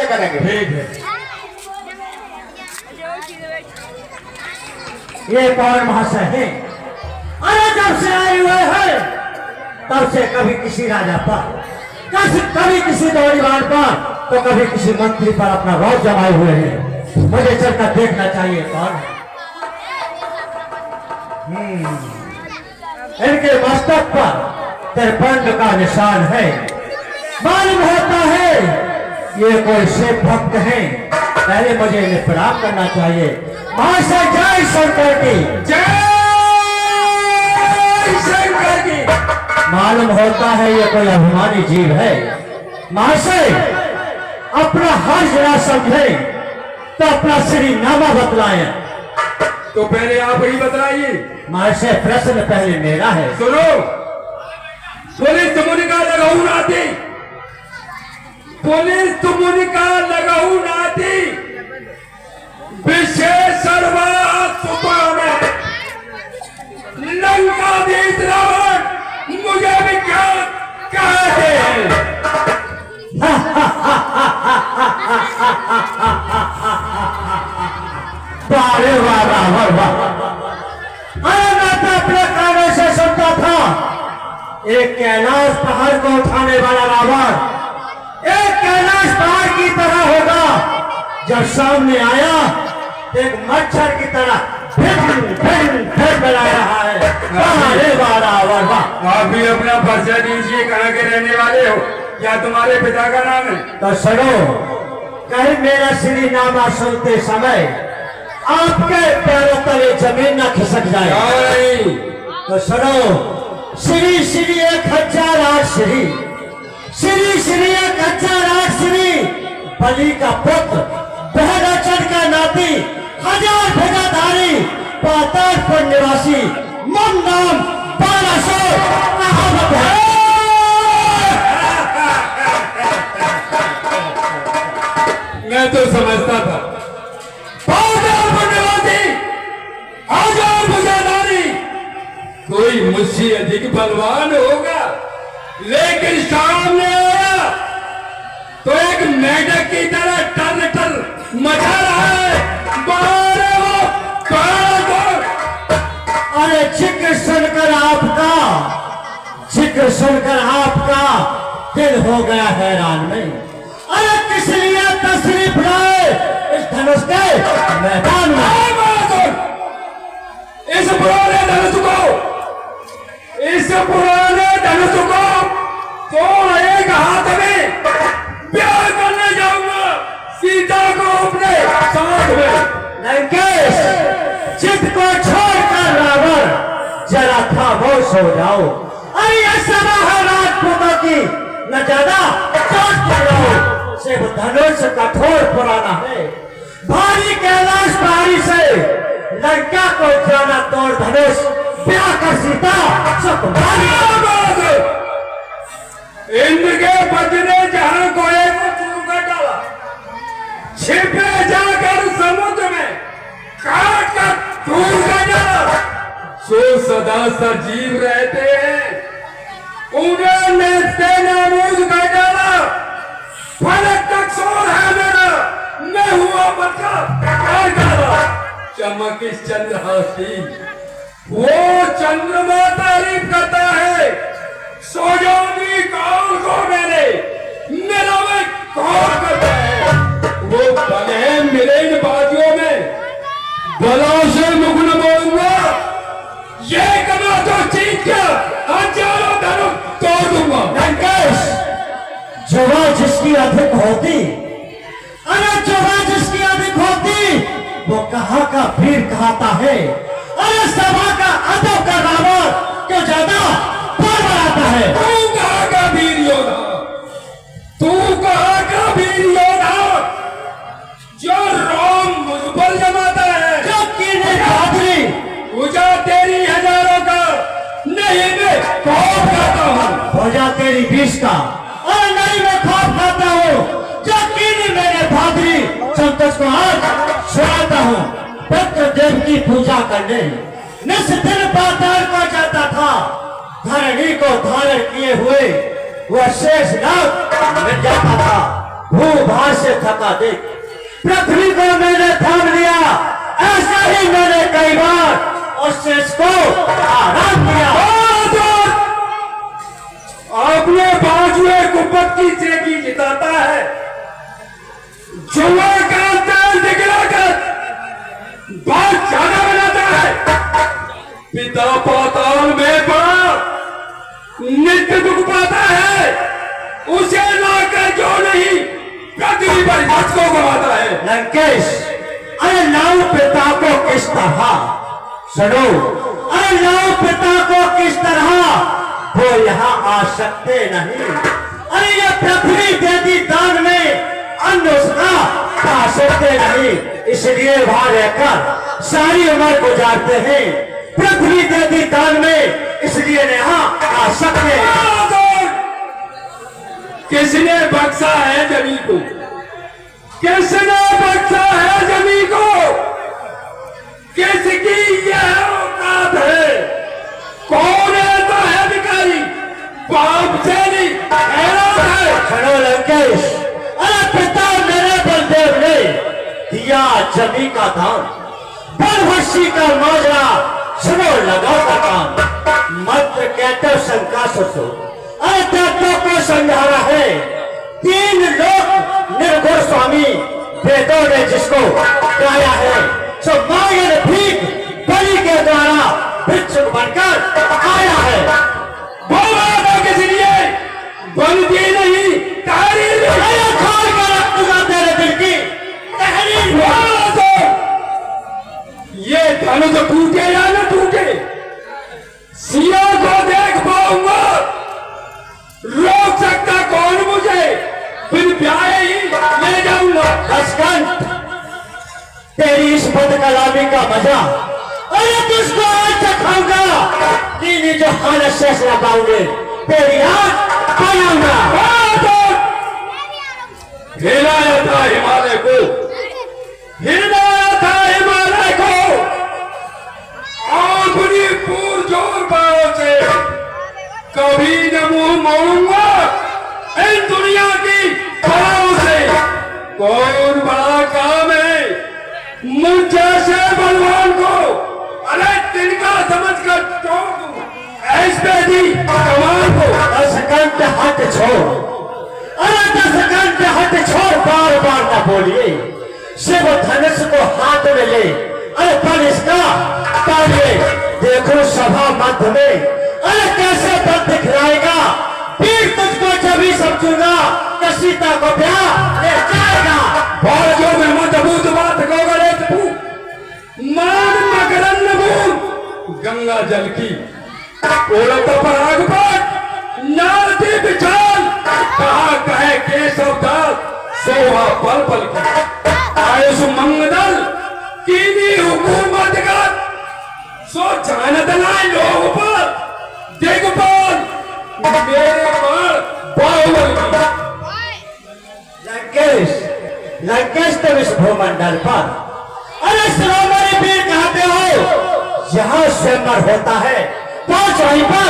करेंगे। ठीक है। ये कौन महाशय है? अरे जब से आए हुए हैं तब से कभी किसी राजा पर, कभी किसी दौड़ीवान पर, तो कभी किसी मंत्री पर अपना रोज जमाए हुए हैं। मुझे चलकर देखना चाहिए कौन है। इनके मस्तक पर त्रिपंड का निशान है। मालूम होता है ये कोई शिव भक्त हैं। पहले मुझे इन्हें प्रणाम करना चाहिए। महाशय जय शंकर की जय शंकर की। मालूम होता है ये कोई अभिमानी जीव है। महाशय अपना हर जरा समझे तो अपना श्री नामा बतलाएं। तो पहले आप ही बताइए। महाशय प्रश्न पहले मेरा है। सुनो, पुलिस तुमने का लगाऊ नाती, पुलिस तुमने का लगाऊ नाती, विशेष सुबह में लंकाधीश रावण मुझे भी क्या कहते हैं। अरे वाह रावण वाह। अरे मैं तो अपने कानों से सुनता था एक कैलाश पहाड़ को उठाने वाला रावण एक कैलाश पहाड़ की तरह होगा। जब सामने आया एक मच्छर की तरह फिर बना रहा है। अरे वाह रावण वाह। आप भी अपना परिचय दीजिए, कहाँ के रहने वाले हो, क्या तुम्हारे पिता का नाम है? तो सुनो, कहीं मेरा श्री नामा सुनते समय आपके पैरों तले जमीन न खिसक जाए। तो सुनो, श्री श्री 1008 श्री, श्री श्री 1008 श्री, बलि का पुत्र, बहराचल का नाती, 1000 भुजाधारी, पातालपुर निवासी, मम नाम 1200 कहावत है। मैं तो समझता था कोई मुझसे अधिक बलवान होगा, लेकिन सामने आया तो एक मेढक की तरह टर मचा रहा है। अरे जिक्र सुनकर आपका दिल हो गया हैरान में। अरे किस लिए तशरीफ लाए इस धनुष के मैदान में? इस पुराने धनुष को तो एक हाथ में प्यार करने जाऊंगा, सीता को अपने साथ में। लंकेश, जिद को छोड़कर रावण जरा खामोश हो जाओ। अरे यह सभा है राजपूतों की, न ज्यादा चोट जाओ। सिर्फ धनुष कठोर पुराना है, भारी कैलाश पहाड़ी से लंका को जाना तोड़ धनुष, ब्याह कर सीता इंद्र के बजने जहां कोयले को चूर कर डाला, छिपे जाकर समुद्र में काट कर दूर कर डाला, सो सदा सजीव रहते हैं उन्हें नेस्ते नामूद कर डाला। फलक तक सोर है मेरा, मैं हुआ बच्चा कर डाला। चमक इस चंद्रहासी, वो चंद्रमा तारीफ करता है। सोजानी कौन को मेरा में कौन करता है। वो बने मिले इन बातियों में, बलों से मुगन बोलूंगा, ये कमा तो चीज का हजारों धनुष तोड़ दूंगा। लंकेश, जुआ जिसकी अधिक होती, अरे जुआ जिसकी अधिक होती, वो कहाँ का वीर कहता है। अरे सभा का अदब का रावण क्यों ज्यादा बढ़ आता है। तू कहाँ का वीर योद्धा, तू कहाँ का वीर योद्धा जो रोम मुझपर जमाता है, जो कीने बहादुरी पूजा तेरी हजारों का नहीं मैं खौफ खाता हूँ। पूजा तेरी 20 का और नहीं मैं खौफ खाता हूँ। जो कीने मेरे बहादुरी संतोष को आज सुनाता हूँ। पुत्र देव की पूजा करने निस दिन पाताल को जाता था। धरणी को धारण किए हुए वह शेष नाग मिल जाता था। भूभार से थका देख पृथ्वी को मैंने थाम लिया, ऐसा ही मैंने कई बार उस शेष को आराम दिया। आपने बाजुए कुब्बत की सेकी जिताता है, जुआ का तेल दिखलाकर बात ज्यादा बनाता है। पिता पाताल में पड़ा नित्य दुख पाता है, उसे लाकर जो नहीं पृथ्वी पर को गवाता है। लंकेश, अरे लाओ पिता को किस तरह सुनो, अरे लाओ पिता को किस तरह वो यहाँ आ सकते नहीं। अरे ये पृथ्वी दे दी दान में, अन्न उसका खा सकते नहीं, इसलिए वहां रहकर सारी उम्र गुजारते हैं। पृथ्वी दे दी दान में, इसलिए यहाँ आ सकते हैं। किसने बख्शा है जमी को, किसने बख्शा है जमी को, किसकी यह औकात है? कौन है तो है भिखारी, बाप से नहीं हैरान है। खड़ो लंकेश, अरे पिता मेरे बलदेव ने दिया जमी का दान, बलवशी का माजरा सुनो लगाओ का काम, मंत्र कहते शंका सोचो, अरे देवताओं को समझाना है। 3 लोग निर्गुण स्वामी वेदों ने जिसको गाया है, सो मांगे भीख बलि के द्वारा भिक्षुक बनकर आया है। बोला किस लिए बनती नहीं तारीफ, खाल कर रखूंगा तेरे दिल की तहरीर। ये धनुष टूटे या न टूटे, सिया को देख पाऊंगा, रोक सकता कौन मुझे? फिर ब्याह ही ले जाऊंगा। हसकंठ, तेरी इस पद कलामी का मजा अरे तुझको आज चखाऊंगा, तीन जो हालत शेष न पाऊंगे तेरी आग बनाऊंगा। हिलाया था हिमालय को, हिलाया था हिमालय को अपनी पुरजोर बाहों से, कभी न मुंह मोड़ूंगा इन दुनिया की बाहों से। कौन बड़ा काम है मुझ जैसे बलवान को, अरे तिनका समझ कर छोड़ दूं ऐसे दी कमान को। 10 घंटे हट छोड़, अरे 10 घंटे हट छोड़, बार बार न बोलिए। शिव धनुष को हाथ में ले, अरे बल इसका तालिए। देखो सभा मध्य में, अरे कैसे बल दिखलाएगा, पीर तुझको जब ही समझूंगा तो सीता को ब्याह ले जाएगा। बाजो में मजबूत बात को गले तू मान मकरन नबूर, गंगा जल की ओरत पराग पर नारदी बिछाल, कहा कहे केशव दास सोहा पल पल की। आयुष मंगल कीनी हुकूमत का सो जानत ना लोग पर देखभाल मेरे पर बाहुबल की। लंकेश, लंकेश तो इस भूमंडल पर, अरे श्रोमणी वीर कहते हो, यहाँ स्वयंवर होता है, 5 वहीं पर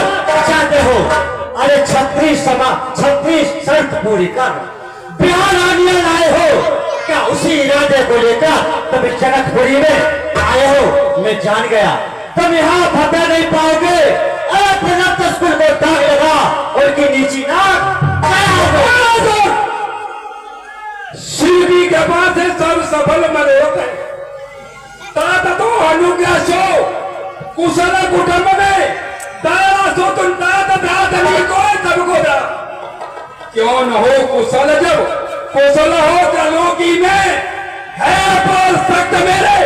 जाते हो। अरे 36 शर्त पूरी कर बिहार आनिया लाए हो क्या? उसी इरादे को लेकर तुम इस जनकपुरी में आए हो, मैं जान गया तुम यहाँ फतेह नहीं पाओगे। अरे प्रनत स्कूल को दाग लगा, उनकी नीची नाक शिल्पी के पास है सब सफल मरे होते हैं। तात तो अनुग्रह सो कुशल कुटुंब में तारा सो तुम तात दात नहीं को सबको दा। क्यों न हो कुशल, जब कुशल हो त्रिलोकी में है पर सख्त मेरे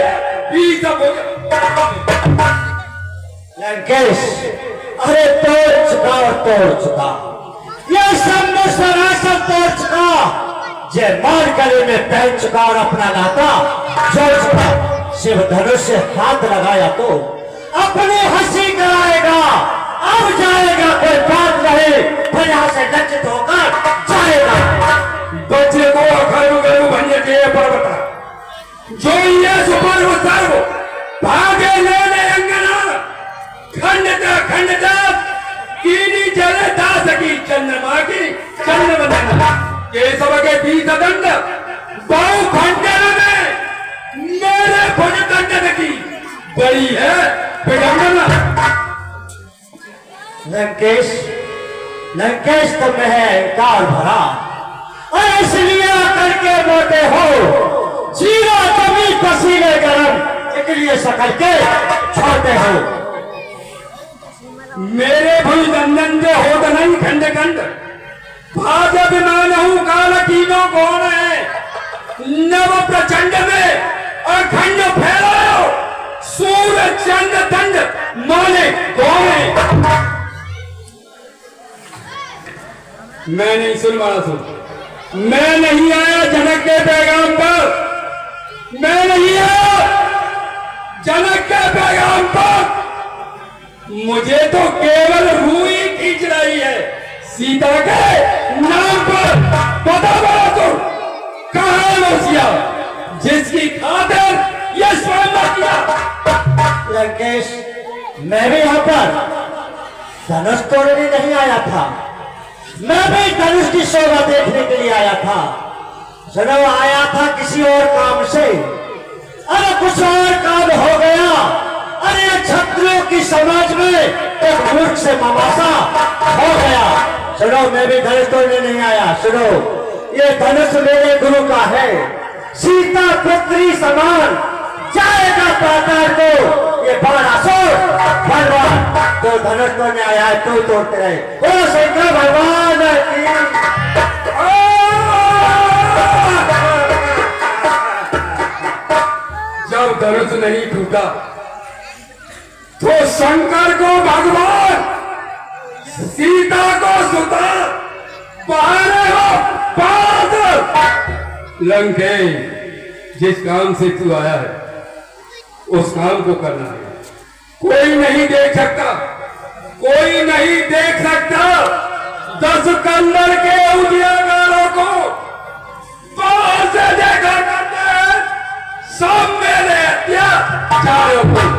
भी सब हो गया। लंकेश, अरे तोड़ चुका और तोड़ चुका, ये सब सरासर तोड़ चुका, जय मार गले में पहन चुका और अपना नाता जोड़ चुका। शिव धनुष से हाथ लगाया तो अपनी हंसी कराएगा, अब जाएगा कोई बात नहीं, फिर यहाँ से लज्जित होकर जाएगा। बच्चे को अखरू गरु बनने के पर बता, जो ये सुपर सर्व भागे लेने अंगना, खंडता खंडता कीनी जले दास की चंद्रमा की चंद्र बनाना, केशव के बीच बड़ी है विडंबना। लंकेश, लंकेश तुम है कार भरा और इसलिए करके मोटे हो, जीरा कमी पसीने गरम, इसलिए सकल के छोटे हो। मेरे भी दंदन से हो तो नहीं खंड खंड, भाज अभिमान हूं काल कीनो कौन है, नव प्रचंड में अखंड फैलाओ, सूर्य चंद दंड माने कौन है। मैं नहीं सुन वाला सुन, मैं नहीं आया जनक के पैगाम पर, मैं नहीं आया जनक के पैगाम पर, मुझे तो केवल रूह ही खींच रही है सीता के नाम पर। पता बड़ा तो कहां है मौसिया जिसकी खातिर यह स्वयं किया। लंकेश, मैं भी यहाँ पर धनुष तोड़ने नहीं आया था, मैं भी धनुष की शोभा देखने के लिए आया था। सुनो, आया था किसी और काम से, अरे कुछ और काम हो गया। अरे छत्रियों की समाज में एक मूर्ख से ममासा हो गया। सुनो, मैं भी धनुष तोड़ने नहीं आया। सुनो, ये धनुष मेरे गुरु का है, सीता पुत्री समान जाएगा पाताल को ये बाणासुर भगवान। तो धनुष तोड़ने आया है, तू तोड़ते रहे। ओ शंकर भगवान की। जब धनुष नहीं टूटा तो शंकर को भगवान, सीता को सुता, बहाने हो पाद। लंकेश, जिस काम से तू आया है उस काम को करना है। कोई नहीं देख सकता, कोई नहीं देख सकता 10 कंदर के उजियारों को बाहर से देखा करते हैं, सब मेरे अत्याचारों को।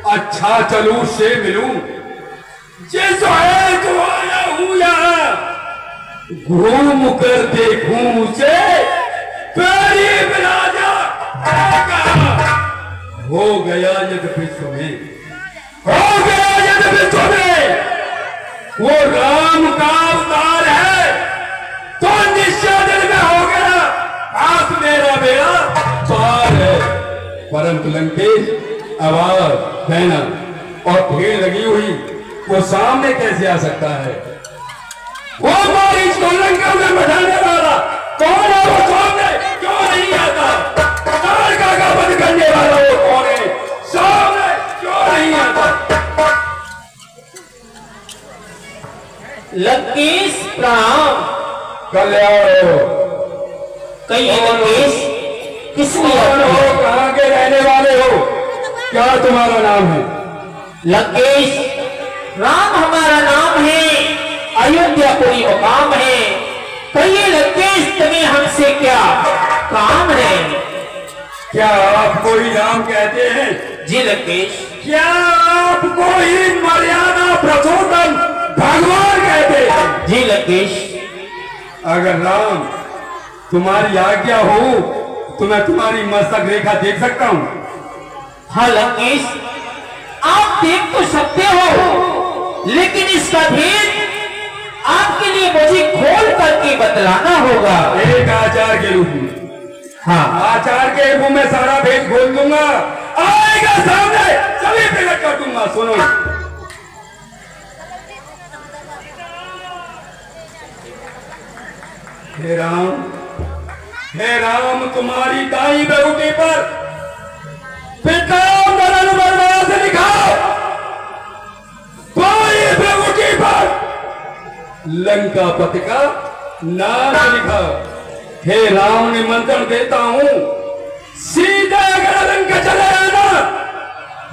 अच्छा चलूं से मिलूं, जिस है जो आया हूं यहाँ, घूम कर देखूं उसे, पैरी मिला जा हो गया यद विश्व में, हो गया यद विश्व में वो राम का अवतार है, तो निश्चय दिल में हो गया आज मेरा बेड़ा पार है। परंतु लंकेश, आवाज देना और भीड़ लगी हुई, वो सामने कैसे आ सकता है? वो मारी को लंका में बैठाने वाला कौन है? वो सामने क्यों नहीं आता? तारका का वध करने वाला वो कौन है? सामने क्यों नहीं आता? लंकेश प्रणाम। कल्याण हो। कहिए लंकेश, किसने हो? कहाँ के रहने वाले हो? क्या तुम्हारा नाम है? लंकेश, राम हमारा नाम है, अयोध्यापुरी मुकाम है। कहिए लंकेश, तुम्हें हमसे क्या काम है? क्या आपको ही राम कहते हैं? जी लंकेश। क्या आपको ही मर्यादा पुरुषोत्तम भगवान कहते हैं? जी लंकेश। अगर राम तुम्हारी आज्ञा हो तो मैं तुम्हारी मस्तक रेखा देख सकता हूं। हाँ लंकेश, आप देख तो सकते हो, लेकिन इसका भेद आपके लिए मुझे खोल करके बतलाना होगा। एक आचार के रूप में। हाँ, आचार के रूप में सारा भेद खोल दूंगा, आएगा सामने सभी प्रकट कर दूंगा। सुनो, हे राम, हे राम, तुम्हारी दाई बेहुटी पर पिता मरण बर्मा से लिखा, बाई बेहुटी पर लंका पति का नाम लिखा। हे राम, निमंत्रण देता हूं, सीधा अगर लंका चले आना,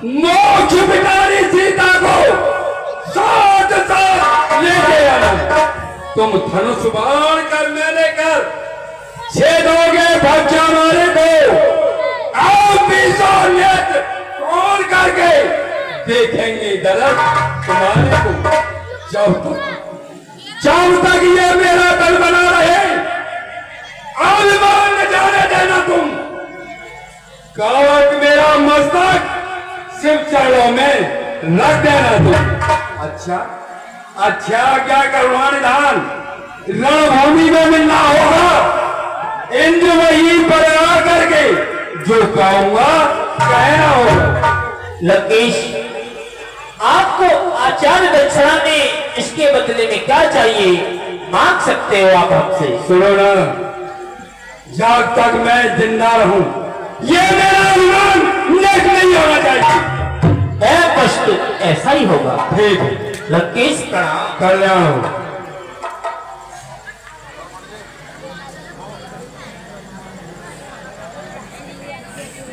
मोक्ष भिखारी सीता को साथ साथ लेके आना। तुम धनुष बाण कर मैंने कर छेदोगे बच्चा मारे को, आप भी नेत्र खोल करके देखेंगे दरद तुम्हारे को। जब तक ये मेरा दल बना रहे, आसमान न जाने देना तुम। कावक मेरा मस्तक शिव चरणों में रख देना तू। अच्छा अच्छा, क्या करवा निधान, रणभूमि में मिलना होगा। इंद्र वहीं पर आ करके जो कहूंगा कहना होगा। लंकेश, आपको आचार्य दक्षिणा में इसके बदले में क्या चाहिए मांग सकते हो आप हमसे। सुनो ना, जब तक मैं जिंदा रहूं ये मेरा अभिमान नेक नहीं होना चाहिए। मैं पश्चिम ऐसा ही होगा। ठीक है लंकेश, प्रणाम। कल्याण हो।